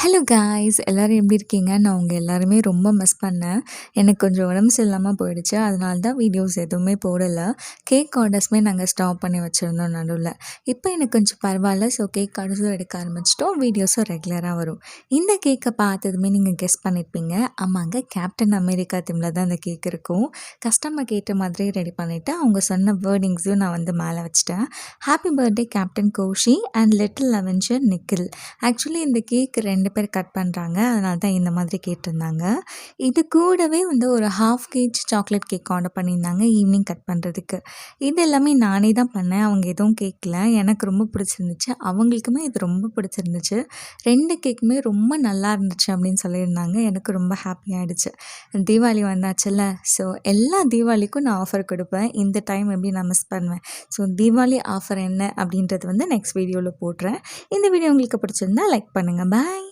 Hello guys எல்லோரும் எப்படி இருக்கீங்க? நான் உங்கள் எல்லாருமே ரொம்ப மிஸ் பண்ணேன். எனக்கு கொஞ்சம் உடம்பு சரியில்லாமல் போயிடுச்சு. அதனால தான் வீடியோஸ் எதுவுமே போடலை. கேக் ஆர்டர்ஸுமே நாங்கள் ஸ்டாப் பண்ணி வச்சுருந்தோம் நடுவில். இப்போ எனக்கு கொஞ்சம் பரவாயில்ல. ஸோ கேக் ஆர்டர்ஸும் எடுக்க ஆரம்பிச்சிட்டோம். வீடியோஸும் ரெகுலராக வரும். இந்த கேக்கை பார்த்ததுமே நீங்கள் கெஸ் பண்ணியிருப்பீங்க. ஆமாங்க, கேப்டன் அமெரிக்கா தீமில் தான் இந்த கேக் இருக்கும். கஸ்டமர் கேட்ட மாதிரி ரெடி பண்ணிவிட்டு அவங்க சொன்ன வேர்டிங்ஸையும் நான் வந்து மேலே வச்சுட்டேன். Happy birthday captain Kosi and little Avenger Nikhil. Actually இந்த கேக் 2 பேர் கட் பண்ணுறாங்க. அதனால தான் இந்த மாதிரி கேட்டிருந்தாங்க. இது கூடவே வந்து ஒரு 1/2 கேஜி சாக்லேட் கேக் ஆர்டர் பண்ணியிருந்தாங்க ஈவினிங் கட் பண்ணுறதுக்கு. இது எல்லாமே நானே தான் பண்ணேன். அவங்க எதுவும் கேட்கல. எனக்கு ரொம்ப பிடிச்சிருந்துச்சு. அவங்களுக்குமே இது ரொம்ப பிடிச்சிருந்துச்சு. 2 கேக்குமே ரொம்ப நல்லா இருந்துச்சு அப்படின்னு சொல்லியிருந்தாங்க. எனக்கு ரொம்ப ஹாப்பி ஆகிடுச்சு. தீபாவளி வந்தாச்சுல்ல, ஸோ எல்லா தீபாவளிக்கும் நான் ஆஃபர் கொடுப்பேன். இந்த டைம் எப்படி நான் மிஸ் பண்ணுவேன். ஸோ தீபாவளி ஆஃபர் என்ன அப்படின்றது வந்து நெக்ஸ்ட் வீடியோவில் போடுறேன். இந்த வீடியோ உங்களுக்கு பிடிச்சிருந்தா லைக் பண்ணுங்கள். பாய்.